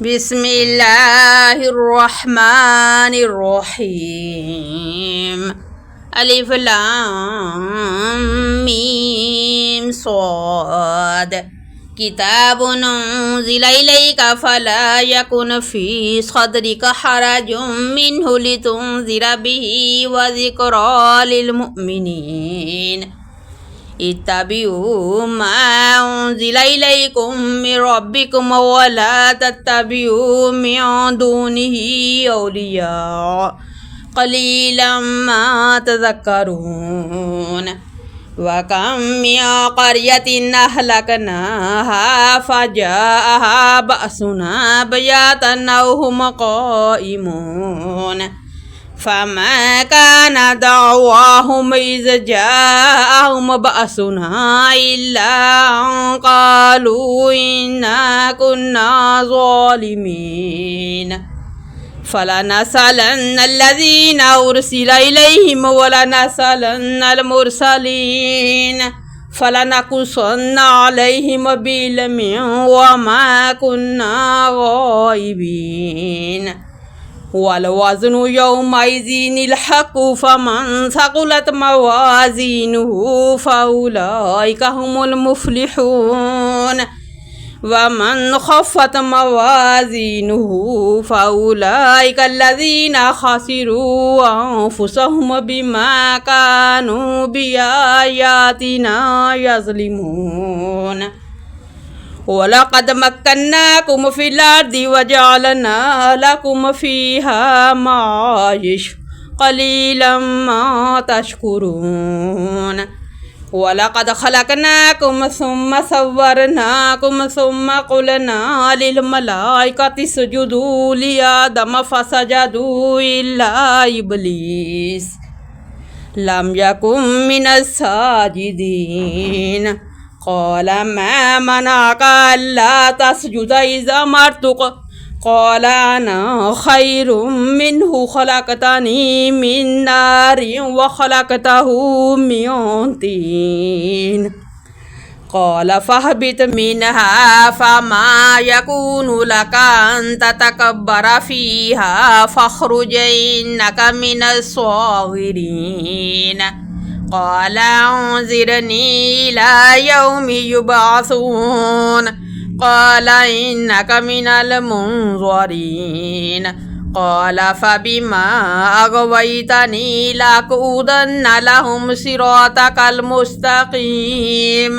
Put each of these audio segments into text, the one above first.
बिस्मिल्लाहिर्रहमानिर्रहीम। अलिफ लाम मीम स्वाद। किताबुन उन्ज़िला इलैका फला यकुन फी सदरिका हरजुम मिन्हु लितुन्ज़िरा बिही व ज़िक्रा लिलमुमिनीन। इत्तबिऊ मा उन्ज़िला इलैकुम मिन रब्बिकुम व ला तत्तबिऊ मिन दूनिही औलिया क़लीलन मा तज़क्करून। व कम मिन क़र्यतिन अहलकनाहा फ़जाअहा बअसुना बयातन औ हुम क़ाइमून। फ़मा कान दअवाहुम इज़ जाअहुम बअसुना इल्ला अन क़ालू इन्ना कुन्ना ज़ालिमीन। फ़लनसअलन्नल्लज़ीना उरसिला इलैहिम वलनसअलन्नल मुरसलीन। फ़लनक़ुस्सन्ना अलैहिम बिइल्मिन वमा कुन्ना ग़ाइबीन। वल वज़्नु यौमइज़िनिल हक़्क़ु फ़मन सक़ुलत मवाज़ीनुहु फ़उलाइका हुमुल मुफ़्लिहून। वमन ख़फ़्फ़त मवाज़ीनुहु फ़उलाइका अल्लज़ीना ख़सिरू अन्फ़ुसहुम बिमा कानू बिआयातिना यज़लिमून। वलक़द मक्कन्नाकुम फ़िल अर्दि वजअलना लकुम फ़ीहा माइश क़लीलन मा तशकुरून। वलक़द ख़लक़नाकुम सुम्मा सव्वरनाकुम सुम्मा क़ुलना लिल मलाइकति इसजुदू लिआदम फ़सजदू इल्ला इब्लीस लम यकुन मिनस साजिदीन। क़ाल मा मनअका अल्ला तस्जुदा इज़ अमरतुक क़ाल अना ख़ैरुम मिन्हु ख़लक़तनी मिन नारिन व ख़लक़तहु मिन तीन। क़ाल फ़हबित मिनहा फ़मा यकूनु लका अन ततकब्बरा फ़ीहा फ़ख़्रुज इन्नका मिनस साग़िरीन। क़ाल अंज़िरनी इला यौमि युबअसून। क़ाल इन्नका मिनल मुन्ज़रीन। क़ाल फ़बिमा अग़वैतनी लअक़उदन्न लहुम सिरातकल मुस्तक़ीम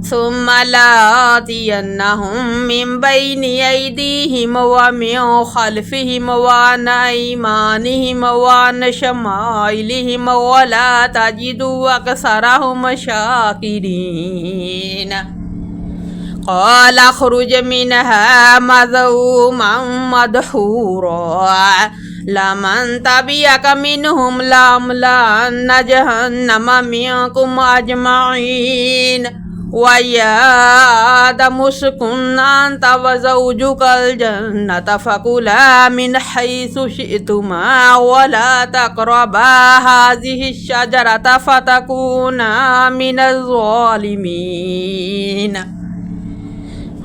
सुम्मा लआतियन्नहुम मिन बैनि अयदीहिम व मिन ख़ल्फ़िहिम व अन अयमानिहिम व अन शमाइलिहिम व ला तजिदु अक्सरहुम शाकिरीन। क़ाल अख़्रुज मिनहा मज़मूमन मदहूरा लमन तबिअक मिनहुम लअमलअन्न जहन्नम मिनकुम अजमईन। व या आदम उस्कुन अन्त व ज़ौजुकल जन्नत फ़कुला मिन हैसु शि'तुमा व ला तक़रबा हाज़िहि शजरत फ़तकूना मिनज़ ज़ालिमीन।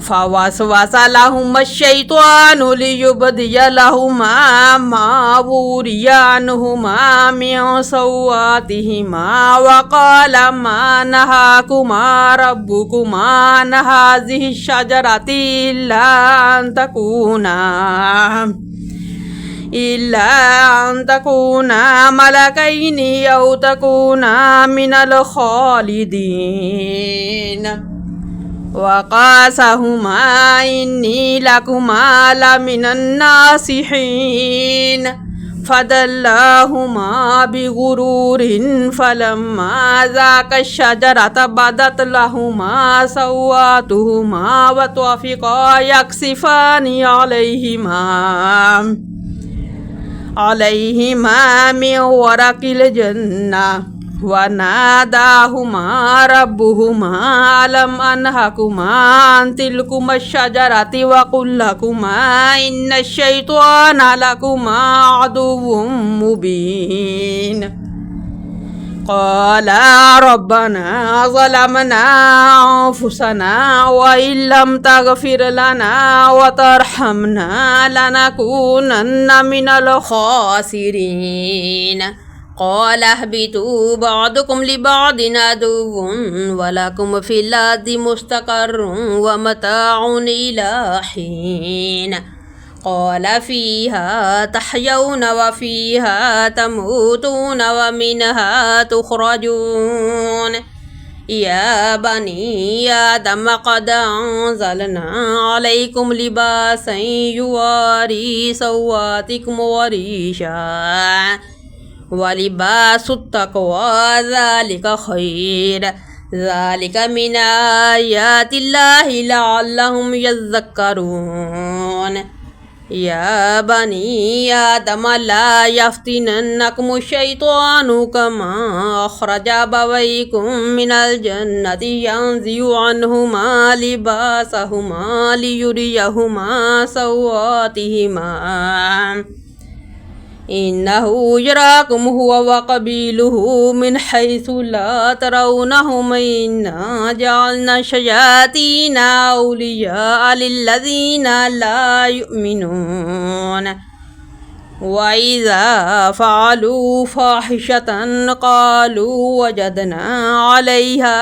फ़वस्वस लहुमा अश्शैतानु लियुब्दिय लहुमा मा वुरिया अन्हुमा मिन सौआतिहिमा व क़ाल मा नहाकुमा रब्बुकुमा अन हाज़िहि शजरति इल्ला अन तकूना मलकैनि औ तकूना मिनल ख़ालिदीन। वक़ासहुमा इन्नी लकुमा लमिनन नासिहीन। फ़दल्लाहुमा बिग़ुरूरिन फ़लम्मा ज़ाक़ा अश्शजरत बदत लहुमा सौआतुहुमा व तफ़िक़ा यक़सिफ़ानि अलैहिमा मिन वरक़िल जन्नह व नादाहुमा रब्बुहुमा अलम अनहकुमा अन तिलकुमा अश्शजरति व क़ुल लकुमा इन्ना अश्शैताना लकुमा अदुव्वुम मुबीन। قال ربنا ظلمنا أنفسنا وإن لم تغفر لنا وترحمنا لنكونن من الخاسرين قال اهبطوا بعضكم لبعض عدو ولكم في الأرض مستقر ومتاع إلى حين قال فيها تحيون وفيها تموتون ومنها تخرجون يا بني آدم قد أنزلنا عليكم لباسا يواري سواتكم وريشا ولباس التقوى ذلك خير ذلك من آيات الله لعلهم يذكرون يا بني آدم لا يفتننكم الشيطان كما أخرج أبويكم من الجنة ينزع عنهما لباسهما ليريهما سواتهما إنه يراكم هو وقبيله من حيث لا ترونهم إنا جعلنا الشياطين أولياء للذين لا يؤمنون وإذا فعلوا فاحشة قالوا وجدنا عليها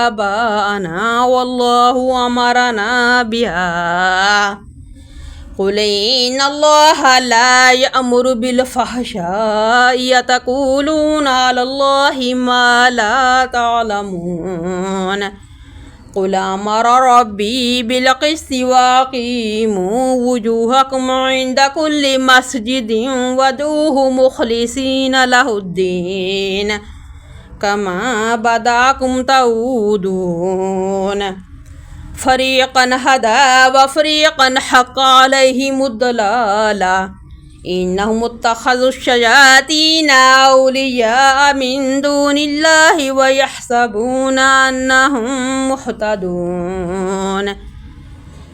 آباءنا والله أمرنا بها قل إن الله لا يأمر بالفحشاء تقولون على الله ما لا تعلمون قل أمر ربي بالقسط وأقيموا وجوهكم عند كل مسجد وادعوه مخلصين له الدين كما بدأكم تعودون فريقا هدى وفريقا حق عليهم الضلالة إنهم اتخذوا الشياطين أولياء من دون الله ويحسبون أنهم مهتدون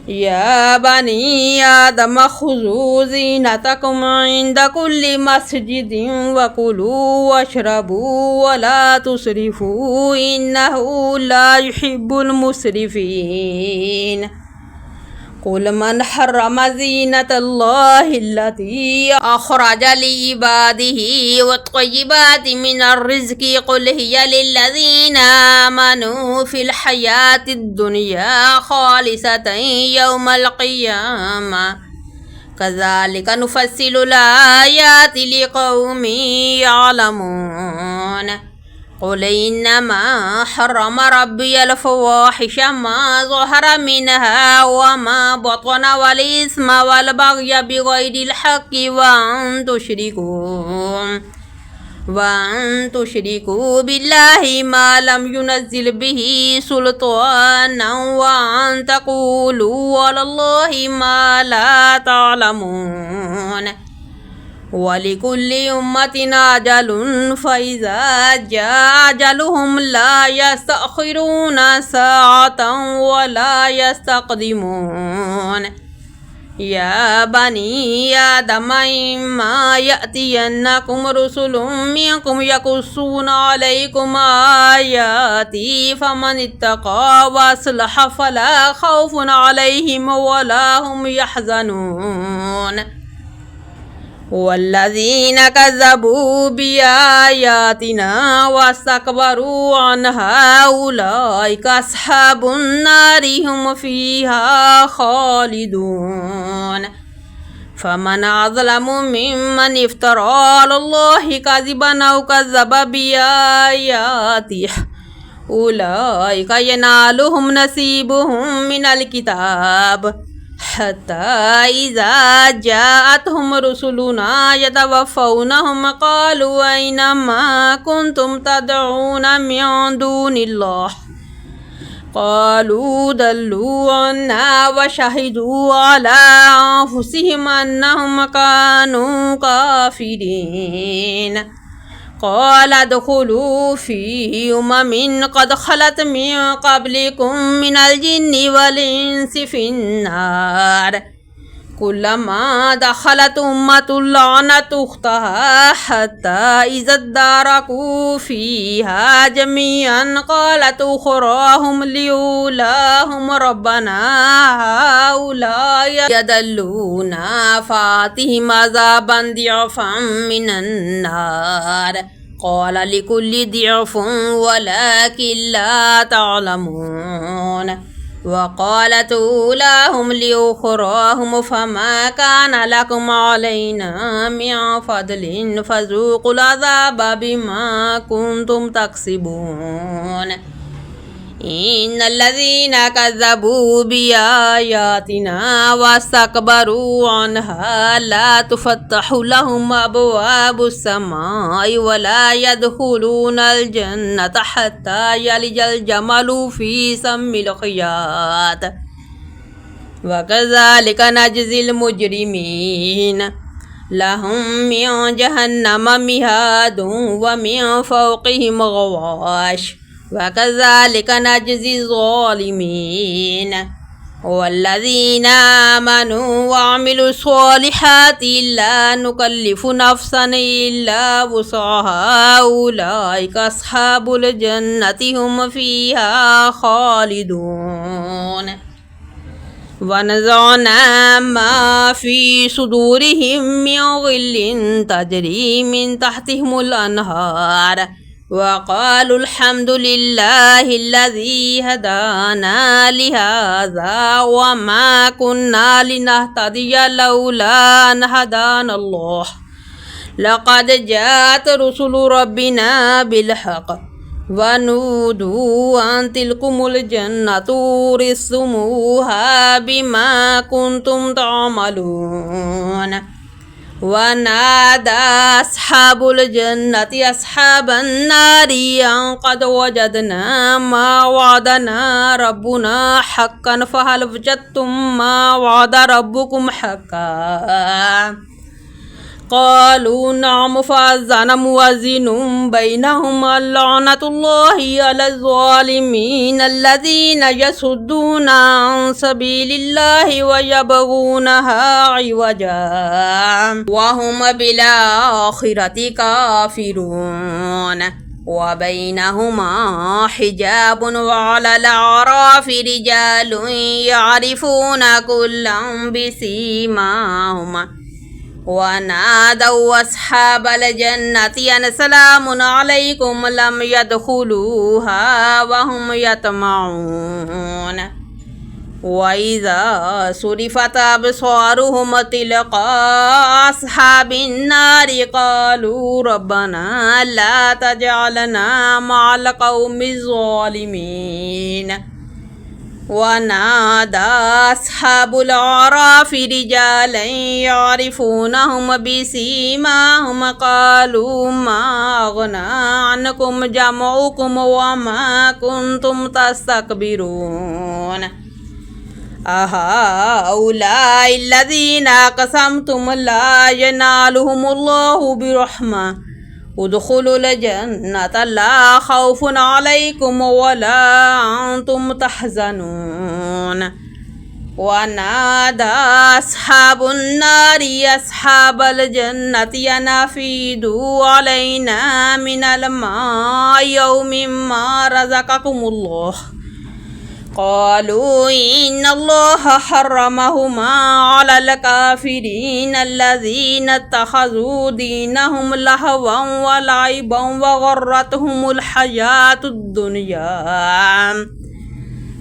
يا بني آدم خذوا زينتكم عند كل مسجد وكلوا واشربوا ولا تسرفوا إنه لا يحب المسرفين قل من حرم زينة الله التي أخرج لعباده والطيبات من الرزق قل هي للذين آمنوا في الحياة الدنيا خالصة يوم القيامة كذلك نفصل الآيات لقوم يعلمون قل إنما حرم ربي الفواحش ما ظهر منها وما بطن والإثم والبغي بغير الحق وأن تشركوا بالله ما لم ينزل به سلطانا وأن تقولوا على الله ما لا تعلمون ولكل أمة أجل فإذا جاء أجلهم لا يستأخرون ساعة ولا يستقدمون يا بني آدم إما يأتينكم رسل منكم يقصون عليكم آياتي فمن اتقى وأصلح فلا خوف عليهم ولا هم يحزنون والذين كذبوا بآياتنا واستكبروا عنها أولئك أصحاب النار هم فيها خالدون فمن أظلم ممن افترى على الله كذبا أو كذب بآياته أولئك ينالهم نصيبهم من الكتاب حتى إذا جاءتهم رسلنا يتوفونهم قالوا أين ما كنتم تدعون من دون الله قالوا ضلوا عنا وشهدوا على أنفسهم أنهم كانوا كافرين قال ادخلوا في أمم قد خلت من قبلكم من الجن والإنس في النار كلما دخلت أمة لعنت أختها حتى إذا اداركوا فيها جميعا قالت أخراهم لأولاهم ربنا هؤلاء يضلونا فآتهم عذابا ضعفا من النار قال لكل ضعف ولكن لا تعلمون وقالت أولاهم لأخراهم فما كان لكم علينا من فضل فذوقوا العذاب بما كنتم تكسبون إن الذين كذبوا بآياتنا واستكبروا عنها لا تفتح لهم أبواب السماء ولا يدخلون الجنة حتى يلج الجمل في سم الخياط وكذلك نجزي المجرمين لهم من جهنم مهاد ومن فوقهم غواش وكذلك نجزي الظالمين والذين آمنوا وعملوا الصالحات لا نكلف نفسا إلا وسعها أولئك أصحاب الجنة هم فيها خالدون ونزعنا ما في صدورهم من غل تجري من تحتهم الأنهار وقالوا الحمد لله الذي هدانا لهذا وما كنا لنهتدي لولا أن هدانا الله لقد جاءت رسل ربنا بالحق ونودوا أن تلكم الجنة أورثتموها بما كنتم تعملون ونادى أصحاب الجنة أصحاب النار أن قد وجدنا ما وعدنا ربنا حقا فهل وجدتم ما وعد ربكم حقا قالوا نعم فأذن مؤذن بينهم اللعنة الله على الظالمين الذين يصدون عن سبيل الله ويبغونها عوجا وهم بالآخرة كافرون وبينهما حجاب وعلى الأعراف رجال يعرفون كلا بسيماهم ونادوا أصحاب الجنة أن سلام عليكم لم يدخلوها وهم يطمعون وإذا صرفت أبصارهم تلقاء أصحاب النار قالوا ربنا لا تجعلنا مع القوم الظالمين ونادى أصحاب الأعراف رجالا يعرفونهم بسيماهم قالوا ما أغنى عنكم جمعكم وما كنتم تستكبرون أهؤلاء الذين أقسمتم لا ينالهم الله برحمة ادخلوا الجنة لا خوف عليكم ولا أنتم تحزنون ونادى أصحاب النار أصحاب الجنة أن أفيدوا علينا من الماء يوم ما رزقكم الله قالوا إن الله حرمهما على الكافرين الذين اتخذوا دينهم لهوا ولعبا وغرتهم الحياة الدنيا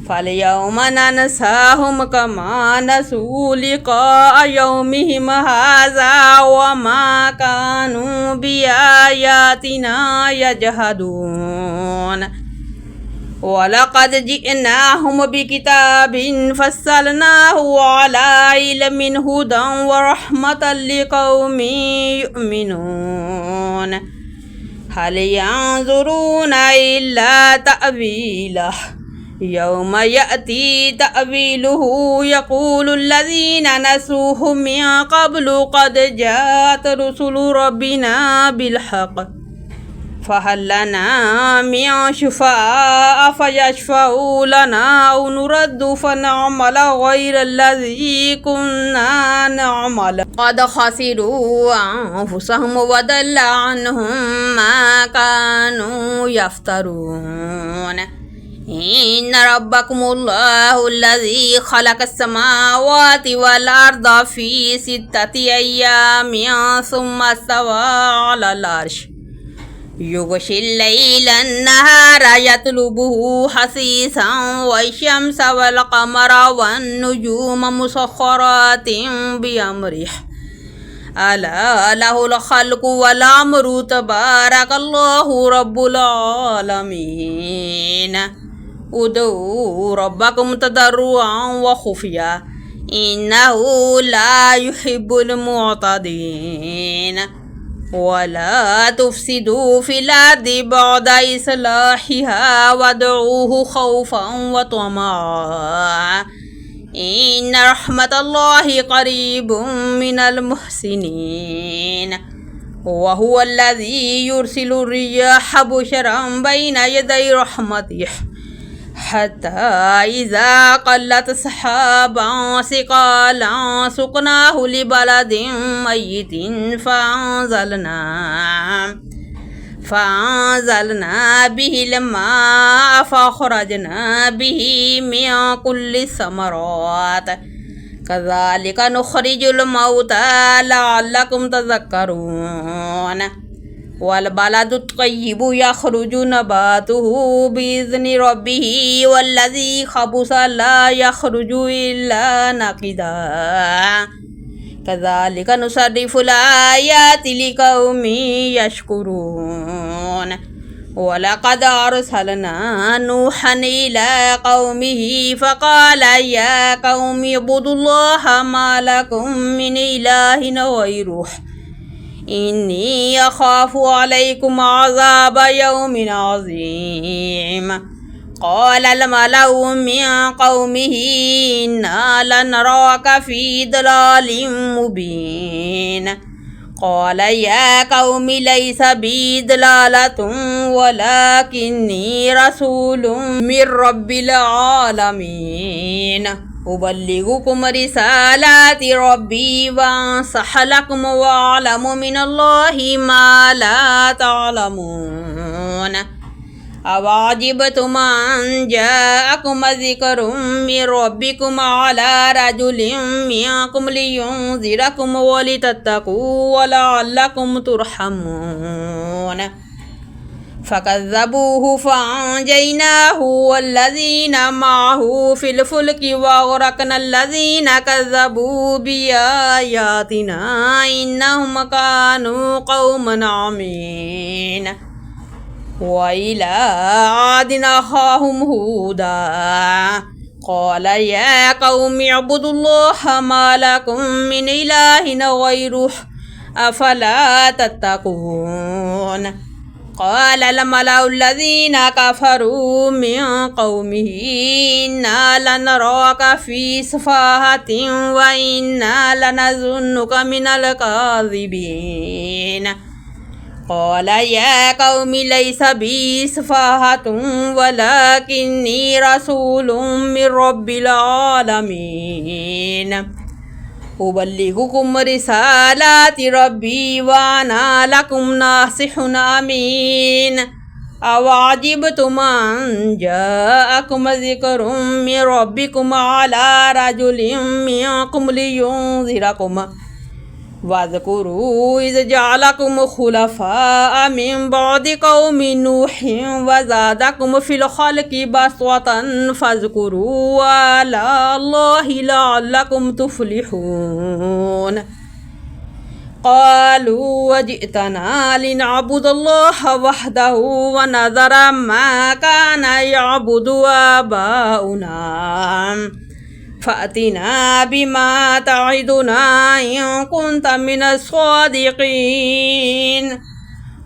فاليوم ننساهم كما نسوا لقاء يومهم هذا وما كانوا بآياتنا يجحدون ولقد جئناهم بكتاب فصلناه على علم هدى ورحمة لقوم يؤمنون هل ينظرون إلا تأويله يوم يأتي تأويله يقول الذين نسوه من قبل قد جاءت رسل ربنا بالحق فهل لنا من شفاء فيشفعوا لنا أو نرد فنعمل غير الذي كنا نعمل قد خسروا أنفسهم وضل عنهم ما كانوا يفترون إن ربكم الله الذي خلق السماوات والأرض في 6 أيام ثم استوى على العرش يغشي الليل النهار يطلبه حثيثا والشمس والقمر والنجوم مسخرات بأمره ألا له الخلق والأمر تبارك الله رب العالمين ادعوا ربكم تضرعا وخفيا إنه لا يحب المعتدين ولا تفسدوا في الأرض بعد إصلاحها وادعوه خوفا وطمعا إن رحمة الله قريب من المحسنين وهو الذي يرسل الرياح بشرا بين يدي رحمته حتى إذا قلت سحابا ثقالا سقناه لبلد ميت فأنزلنا به الماء فأخرجنا به من كل الثمرات كذلك نخرج الموتى لعلكم تذكرون والبلد الطيب يخرج نباته بإذن ربه والذي خبث لا يخرج إلا نقدا كذلك نصرف الآيات لقوم يشكرون ولقد أرسلنا نوحا إلى قومه فقال يا قوم اعبدوا الله ما لكم من إله غيره إني أخاف عليكم عذاب يوم عظيم قال الملأ من قومه إنا لنراك في ضلال مبين قال يا قوم ليس بي ضلالة ولكني رسول من رب العالمين أبلغكم رسالات ربي وأنصح لكم وأعلم من الله ما لا تعلمون أوعجبتم أن جاءكم ذكر من ربكم على رجل منكم لينذركم ولتتقوا ولعلكم ترحمون فكذبوه فأنجيناه والذين معه في الفلك وأغرقنا الذين كذبوا بآياتنا إنهم كانوا قوما عمين وإلى عاد أخاهم هودا قال يا قوم اعبدوا الله ما لكم من إله غيره أفلا تتقون قال الملأ الذين كفروا من قومه إنا لنراك في سفاهة وإنا لنظنك من الكاذبين قال يا قوم ليس بي سفاهة ولكني رسول من رب العالمين أبلغكم رسالات ربي وأنا لكم ناصح أمين أوعجبتم أن جاءكم ذكر من ربكم على رجل منكم لينذركم واذكروا إذ جعلكم خلفاء من بعد قوم نوح وزادكم في الخلق بسطة فاذكروا آلاء الله لعلكم تفلحون قالوا وجئتنا لنعبد الله وحده ونذر ما كان يعبد آباؤنا فأتنا بما تعدنا إن كنت من الصادقين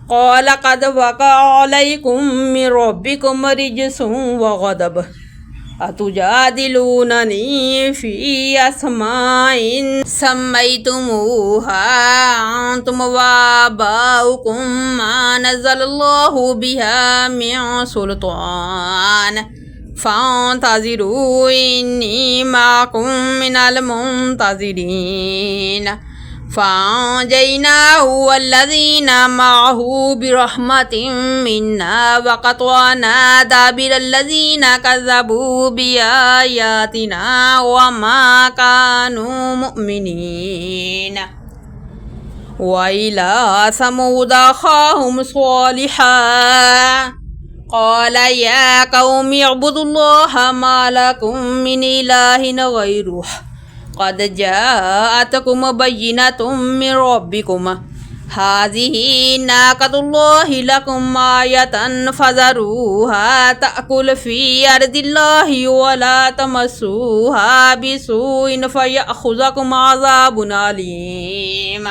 قال قد وقع عليكم من ربكم رجس وغضب أتجادلونني في أسماء سميتموها أنتم وآباؤكم ما نزل الله بها من سلطان فانتظروا إني معكم من المنتظرين فأنجيناه والذين معه برحمة منا وقطعنا دابر الذين كذبوا بآياتنا وما كانوا مؤمنين وإلى ثمود أخاهم صالحا قال يا قوم اعبدوا الله ما لكم من إله غيره قد جاءتكم بينة من ربكم هذه ناقة الله لكم آية فذروها تأكل في أرض الله ولا تمسوها بسوء فيأخذكم عذاب أليم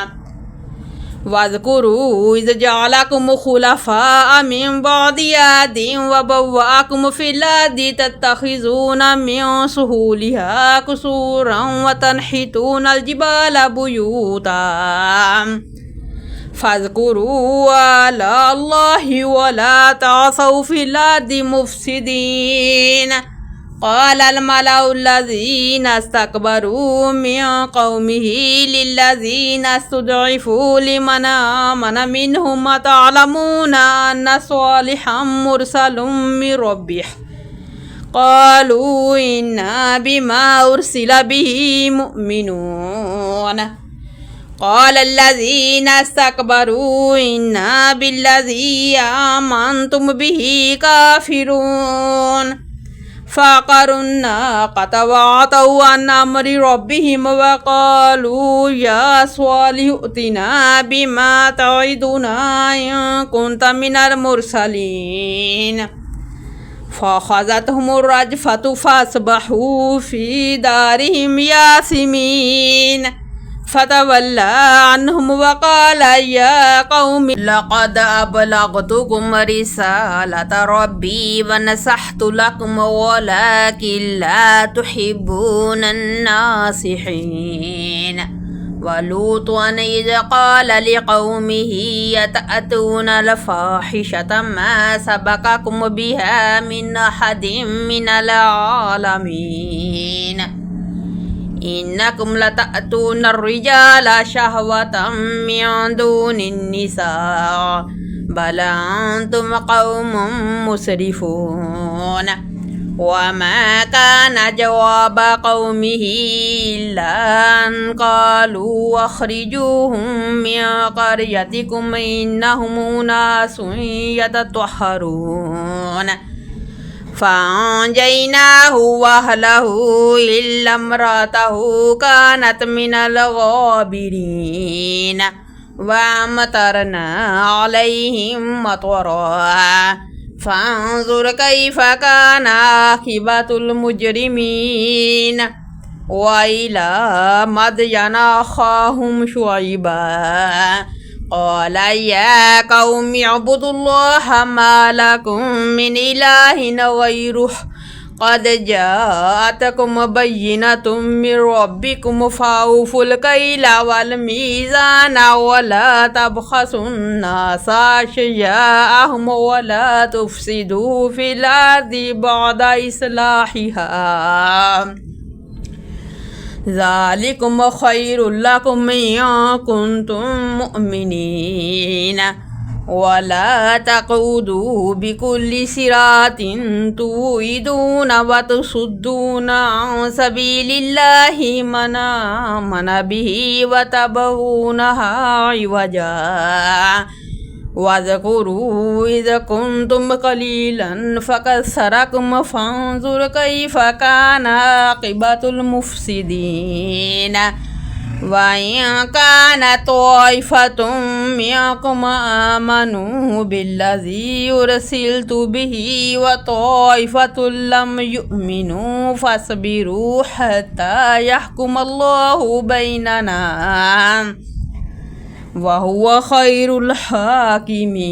واذكروا إذ جعلكم خلفاء من بعد عاد وبوأكم في الأرض تتخذون من سهولها قصورا وتنحتون الجبال بيوتا فاذكروا آلاء الله ولا تعثوا في الأرض مفسدين قال الملأ الذين استكبروا من قومه للذين استضعفوا لمن آمن منهم أتعلمون أن صالحا مرسل من ربه قالوا إنا بما أرسل به مؤمنون قال الذين استكبروا إنا بالذي آمنتم به كافرون فعقروا الناقة وعتوا عن أمر ربهم وقالوا يا صالح ائتنا بما تعدنا إن كنت من المرسلين فأخذتهم الرجفة فأصبحوا في دارهم ياسمين فتولى عنهم وقال يا قوم لقد أبلغتكم رسالة ربي ونصحت لكم ولكن لا تحبون الناصحين ولوطا إذ قال لقومه يتأتون الفاحشة ما سبقكم بها من أحد من العالمين إنكم لتأتون الرجال شهوة من دون النساء بل أنتم قوم مسرفون وما كان جواب قومه إلا أن قالوا أخرجوهم من قريتكم إنهم أناس يتطهرون فأنجيناه وأهله إلا امرأته كانت من الغابرين وأمطرنا عليهم مطرا فانظر كيف كان عاقبة المجرمين وإلى مدين أخاهم شعيبا قال يا قوم اعبدوا الله ما لكم من إله غيره قد جاءتكم بينة من ربكم فأوفوا الكيل والميزان ولا تبخسوا الناس أشياءهم ولا تفسدوا في الأرض بعد إصلاحها ذلكم خير لكم إن كنتم مؤمنين ولا تقعدوا بكل صراط توعدون وتصدون عن سبيل الله من آمن به وتبغونها عوجا واذكروا إذ كنتم قليلا فكثركم فانظر كيف كان عاقبة المفسدين وإن كان طائفة منكم آمنوا بالذي أرسلت به وطائفة لم يؤمنوا فاصبروا حتى يحكم الله بيننا وهو خير الحاكمين.